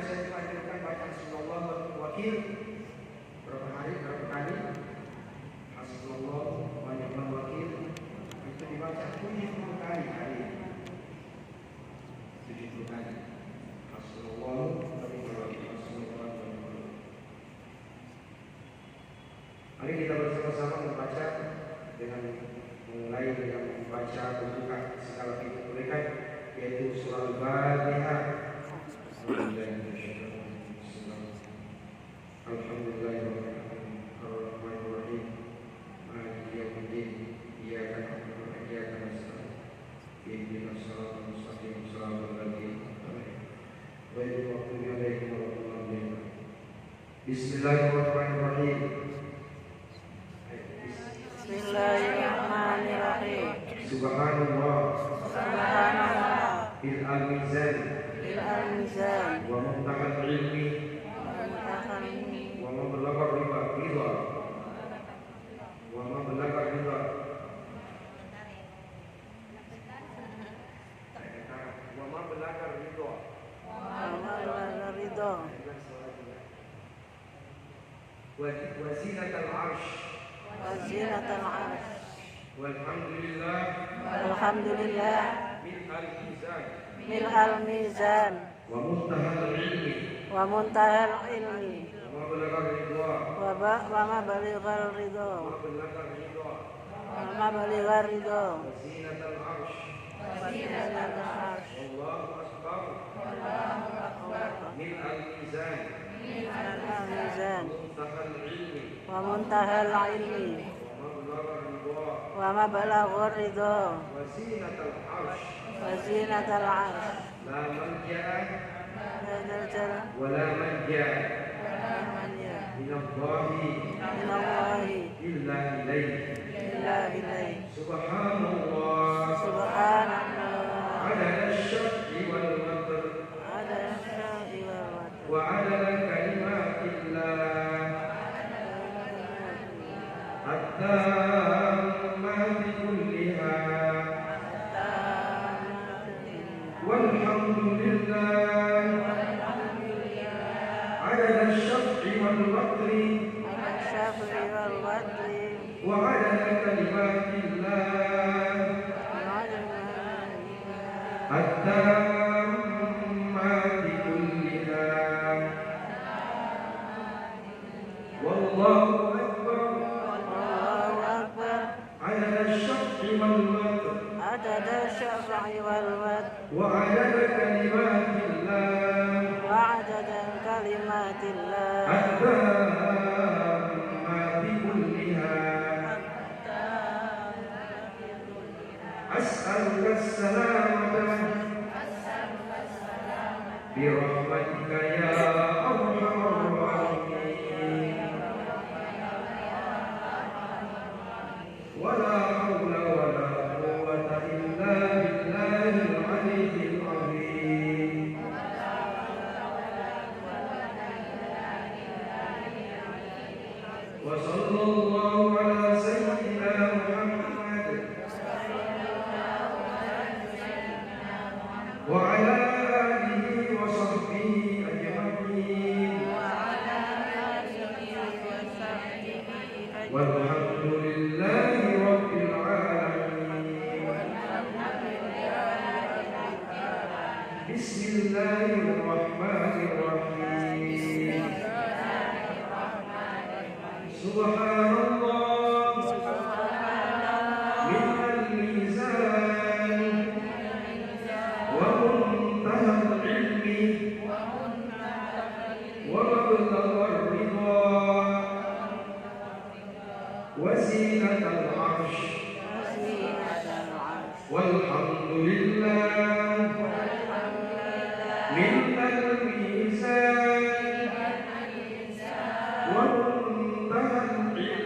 saya dianjurkan baca hasbunallah wa wakil berapa kali? Hasbunallah wa ni'mal wakil itu dibaca 70 kali hari. 70 kali. Hasbunallah wa ni'mal wakil. Mari kita bersama-sama membaca dengan mulai dengan membaca membuka segala pintu mereka, yaitu surah Al-Fatihah. Alhamdulillahirrahmanirrahim. Ar-Rahmanirrahim. Maliki yaumiddin. Iyyaka na'budu wa iyyaka nasta'in. Ihdinas siratal mustaqim. Siratal ladzina an'amta 'alaihim ghairil maghdubi 'alaihim waladdallin. Bismillahirrahmanirrahim. Bismillahirrahmanirrahim. Subhanallah. Subhanallah. Bil al-mizan. Wa muntahal ilmi. Wa mablagha ridha. Wa mablagha ridha. Wa mablagha ridha. Wa zinatal 'arsy. Walhamdulillah. Mil'al mizan. Wa muntahal ilmi. Wa mablighal ridha. Wa mablagha ridha. Wa Zinatal 'arsy. Allahu akbar. Mil'al mizan. Wa muntahal ilmi. Wa mablighar ridha. Wa zinatal 'arsy. La malja'a wa la manja minallahi illa ilayhi. Subhanallah. Adada asy-syaf'i wal watr. Wa adada kalimatillah. At-tammati kulliha. Walhamdulillah. Adada asy-syaf'i wal watr. Wa adada kalimatillah. At-tammati kulliha. Wallahu akbar. Adada asy-syaf'i wal watr. Wa adada kalimatillah. At-tammati kulliha. As'aluka as-salamata bi rahmatika ya arhamar rahimin. Wa la hawla wa la quwwata illa billahil aliyyil azim. Wa sallallahu ala sayyidina Muhammad wa ala alihi wa sahbihi ajma'in. Walhamdulillahi rabbil alamin. Bismillahirrahmanirrahim. Subhanallah. Minal mizan. Wa muntahal ilmi. Wa mablagha ridha. Wa zinatal 'arsy. Walhamdulillah. Minal mizan. Wa muntahal ilmi.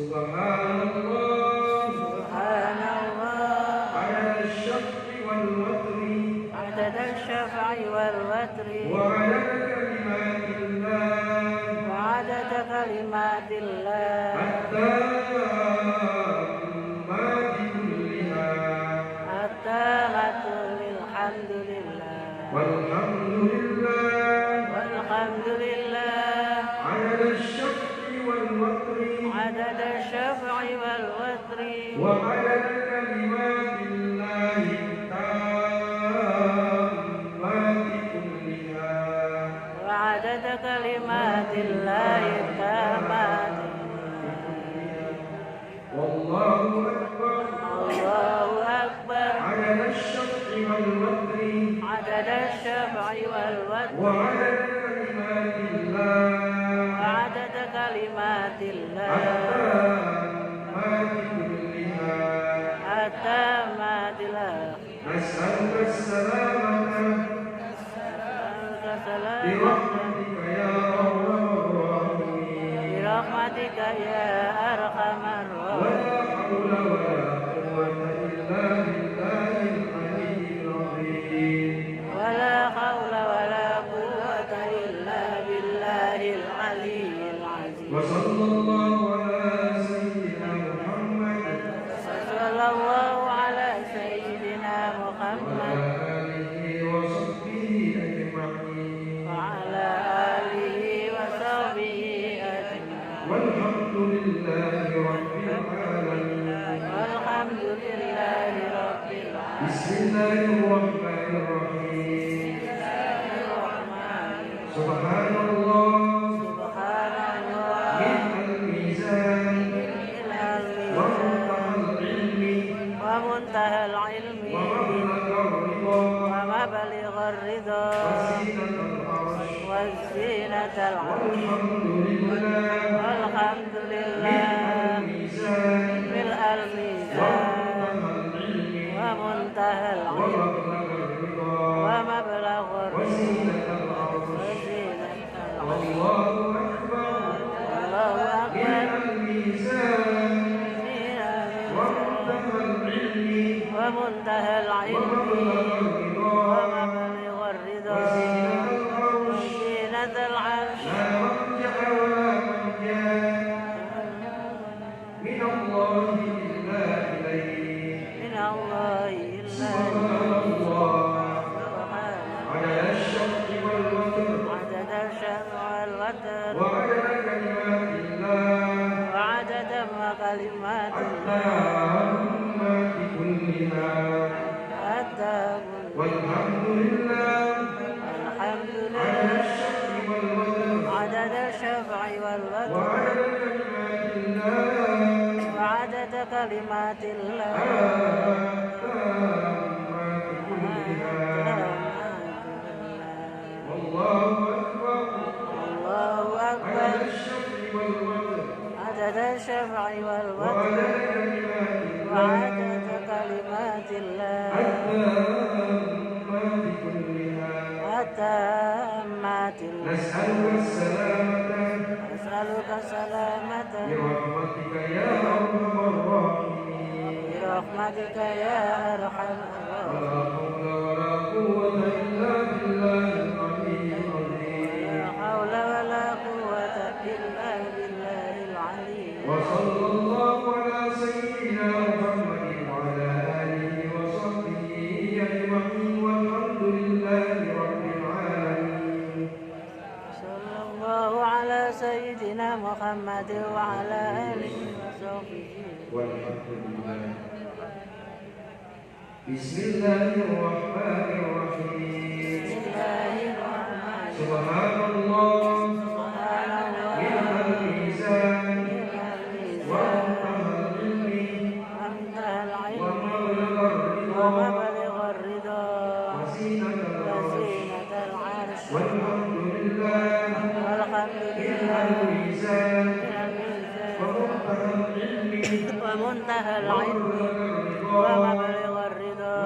Subhanallah Subhanallah adada asy-syaf'i wal watri adada asy-syaf'i wal watri wa adada kalimatillah وعدد كلمات الله التامات كلها التامة للحمد لله والحمد لله عدد الشفع والوتر عدد الشفع والوتر وعدد كلمات الله التامات كلها وعدد كلمات الله التامات والله أكبر الله أكبر عدد الشفع والوتر عدد الشفع والوتر وعدد كلمات الله وعدد كلمات الله التامات كلها التامات له نسألك السلامة برحمتك يا أرحم الراحمين برحمتك يا أرحم الراحمين ولا حول ولا قوة إلا بالله العلي العظيم ولا حول ولا قوة إلا بالله العلي العظيم وصلى الله على سيدنا محمد وصلى الله على سيدنا محمد وعلى آله وصحبه أجمعين وعلى آله وصحبه أجمعين والحمد لله رب العالمين والحمد لله رب العالمين بسم الله الرحمن الرحيم سبحان الله سبحان الله ملء الميزان ومنتهى العلم ومنتهى العلم ومبلغ الرضا ومبلغ الرضا وزينة العرش وزينة العرش والحمد لله والحمد ملء لله الميزان ملء الميزان ومنتهى العلم ومبلغ الرضا ومبلغ الرضا وزينة العرش وزينة العرش والله أكبر الله أكبر ملء الميزان ومنتهى العلم ومبلغ الرضا وزينة العرش لا مرجع ولا منجا من الله إلا إليه من الله إلا سبحان الله سبحانه عدد الشفع والوتر عدد الشفع والوتر وعدد كلمات الله وعدد ما كلمات الله التامات كلها حتى والحمد لله الحمد عدد لله الشفع والوتر عدد الشفع والوتر وعدد كلمات الله وعدد كلمات الله التامات كلها والله أكبر الله عدد أكبر الشفع والوتر عدد الشفع والوتر وعدد كلمات الله وعدد كلمات الله التامات كلها التامات نسألك السلامة أسألك السلامة برحمتك يا أرحم الراحمين برحمتك يا أرحم الراحمين ولا حول ولا قوة إلا بالله العلي العظيم لا حول ولا قوة إلا بالله العلي وصلى الله على سيدنا محمد وعلى آله وصحبه أجمعين والحمد لله رب العالمين صلى الله على سيدنا محمد وعلى آله وصحبه والحمد لله بسم الله الرحمن الرحيم بسم الله الرحمن سبحان الله سبحان الله ملء الميزان الميزان ومنتهى العلم ومنتهى العلم ومبلغ الرضا ومبلغ الرضا وزينة العرش وزينة العرش والحمد لله والحمد ملء لله الميزان الميزان ومنتهى العلم ومنتهى العلم ومبلغ الرضا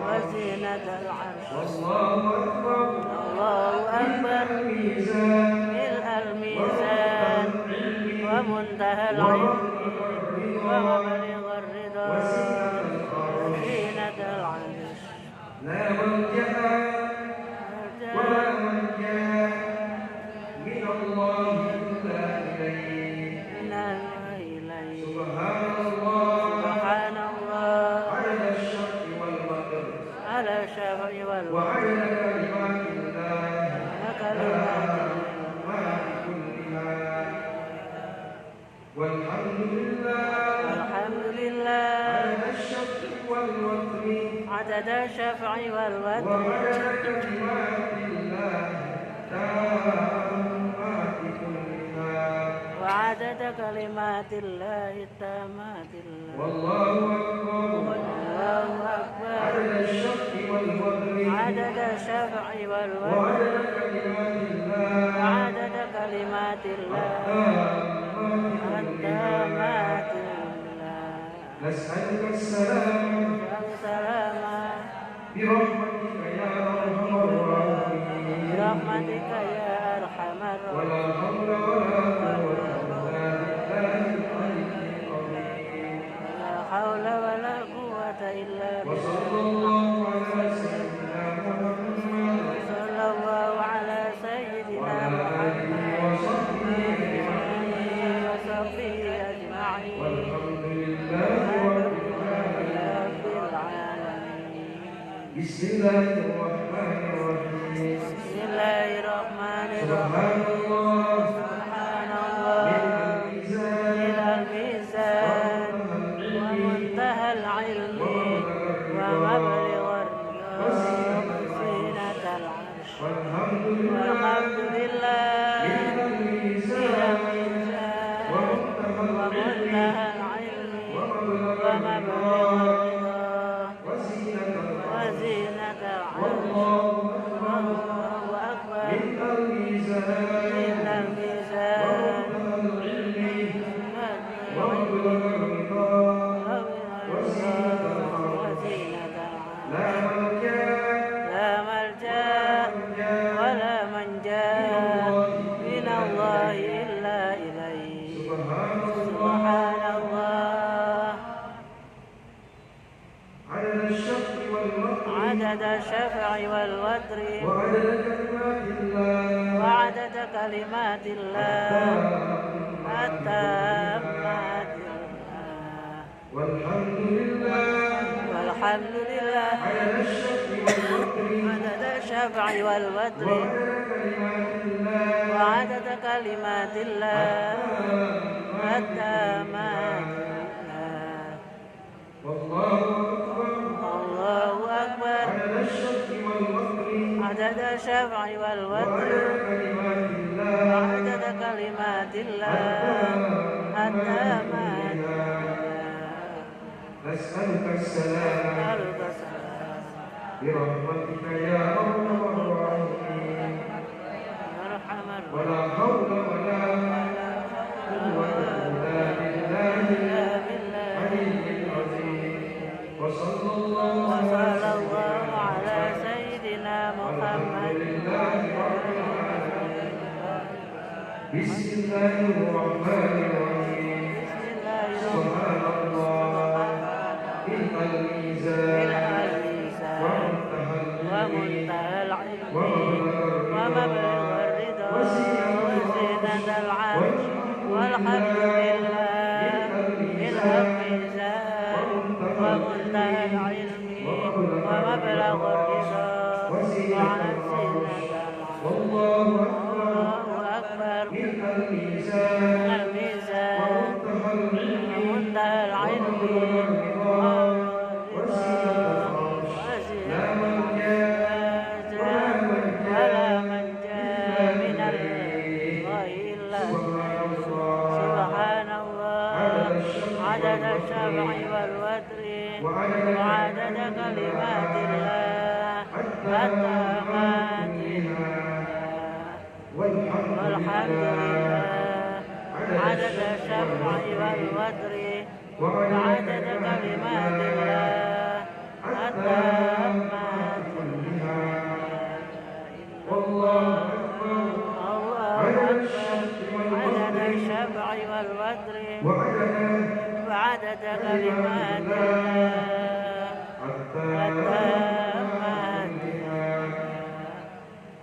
وزينة العرش والله أكبر الله أكبر الميزان ملء الميزان ومنتهى العلم الله إلا إليه. سبحان الله عدد الشفع والوتر وعدد كلمات الله التامات كلها. والحمد لله عدد الشفع والوتر وعدد كلمات الله التامات كلها. وعدد كلمات الله التامات. والله أكبر. عدد الشفع والوتر عدد الشفع والوتر وعدد كلمات الله التامات. نسألك السلام برحمتك يا أرحم الراحمين. برحمتك يا أرحم الراحمين. ولا حول ولا قوة إلا بالله العلي العظيم. لا حول ولا قوة إلا بالله. وصلى الله على سيدنا محمد صلى الله على سيدنا محمد وصحبه أجمعين. والحمد لله رب العالمين. بسم الله الرحمن الرحيم. بسم الله الرحمن سبحان الرحيم. الله سبحان الله إلى الميزان ومنتهى العلم ومبلغ الرضا وزينة العرش. والحمد والحمد لله إلى الميزان ومنتهى العلم ومبلغ الرضا وزينة العرش. والله أكبر. إلى الميزان ومبلغ الرضا وزينة العرش. لا ملجأ ولا منجا من الله إلا إليه. سبحان الله عدد الشفع والوتر وعدد كلمات الله التامات. والحمد لله عدد الشفع والوتر وعدد كلمات الله التامات. الله أكبر. عدد الشفع والوتر وعدد كلمات الله التامات. نسألك السلام برحمتك يا أرحم الراحمين. ولا حول ولا قوة إلا بالله العلي العظيم. وصلى الله على سيدنا محمد. بسم الله الرحمن الرحيم. سبحان الله إلى الميزان ومنتهى العلم ومبلغ الرضا وزينة العرش. والحمد لله إلى الميزان ومنتهى العلم ومبلغ الرضا وزينة العرش. والله أكبر. الميزان ومنتهى العلم ولا منجا من الله إلا. سبحان الله عدد الشفع والوتر وعدد كلمات الله التامات. والحمد لله عدد الشفع والوتر وعدد كلمات الله التامات. الله أكبر. عدد الشفع والوتر وعدد كلمات الله التامات.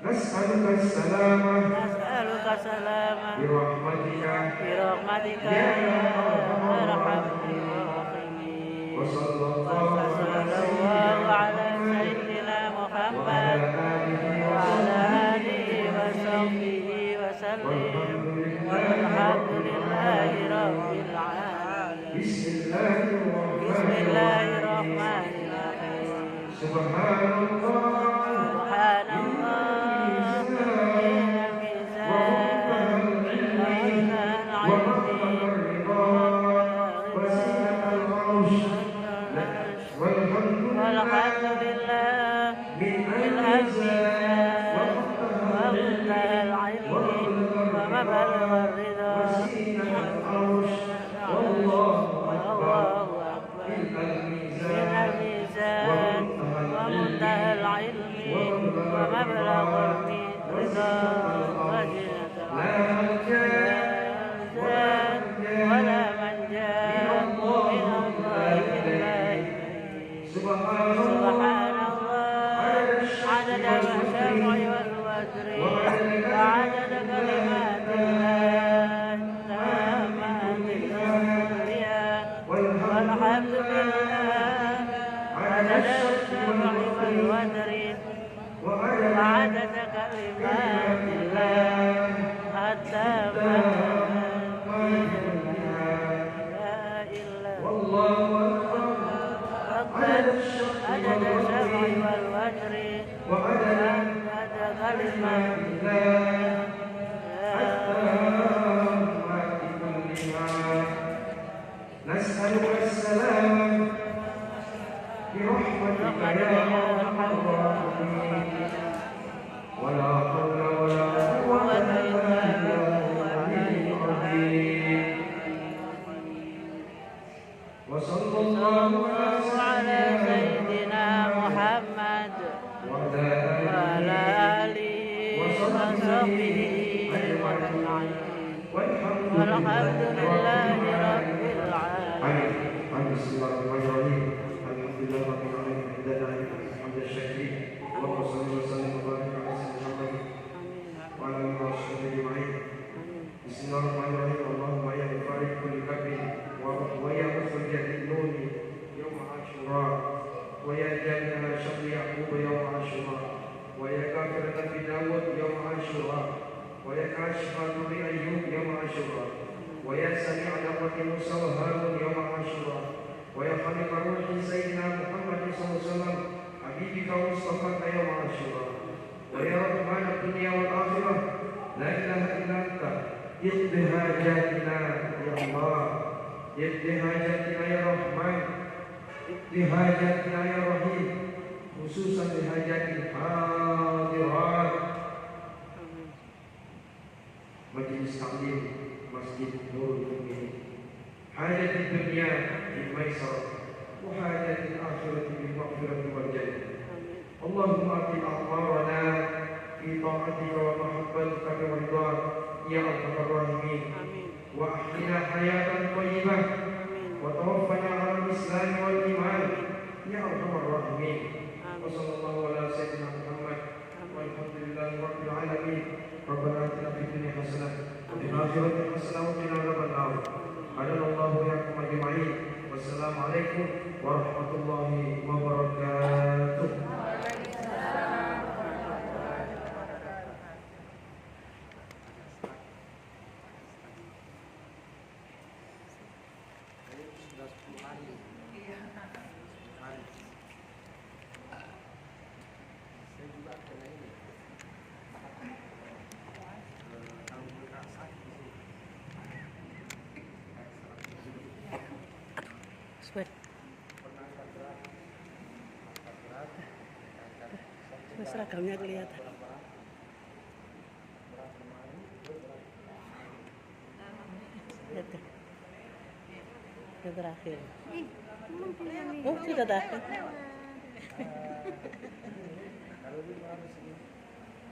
نسألك السلامة نسألك وسلاما برحمتك يا يا أرحم أرحم الراحمين. الراحمين. وصلى وصلى الله على سيدنا محمد وعلى آله وصحبه وسلم والحمد لله رب العالمين. بسم الله الرحمن الرحيم. سبحان الله حين الميزان والحمد لله من الميزان ومنتهى العلم ومبلغ الرضا والله أكبر من الميزان ومنتهى العلم ومبلغ الرضا وزنة ولا منجا من الله إلا إليه. سبحان الله عدد الشمع والوتر وعدد كلمات الله التامات العليا. والحمد لله عدد الشمع والوتر وعدد كلمات الله التامات عدد الشمع والوتر وعدد كلمات الله نسألك السلام برحمتك يا أرحم الراحمين. ولا حول ولا قوة إلا بالله العظيم. وصلى الله على سيدنا محمد وعلى آله وصحبه أجمعين والحمد لله رب العالمين. الحمد لله رب العالمين. حمد الشاكرين. اللهم صل وسلم وبارك على سيدنا محمد وعلى اله وصحبه اجمعين. بسم الله الرحمن الرحيم. اللهم يا مفارق كل كرب ويا مخرج النون يوم عاشوراء ويا جامع شر يعقوب يوم عاشوراء ويا كافر في داود يوم عاشوراء ويا كاشف نور ايوب يوم عاشوراء ويا سميع دعوة موسى وهارون يوم عاشوراء ويا خالق روح سيدنا محمد صلى الله عليه وسلم حبيبك ومصطفاك يوم عاشوراء ويا رحمن الدنيا والآخرة لا إله إلا أنت اقض حاجاتنا يا الله اقض حاجاتنا يا رحمن اقض حاجاتنا يا رحيم خصوصا بحاجات الحاضرات مجلس تعليم مسجد نور المؤمنين حاجة الدنيا بالميسرة وحاجة الآخرة بالمغفرة والجنة. اللهم أقم أعمارنا في طاعتك ومحبتك ورضاك يا أرحم الراحمين. وأحينا حياة طيبة وتوفنا على الإسلام والإيمان يا أرحم الراحمين. وصلى الله على سيدنا محمد والحمد لله رب العالمين. ربنا آتنا في الدنيا حسنة وفي الآخرة حسنة وقنا عذاب النار. أعلن الله وإياكم أجمعين. والسلام عليكم ورحمة الله وبركاته. Seragamnya kelihatan. Lihat deh. Yang terakhir. Oh, sudah terakhir.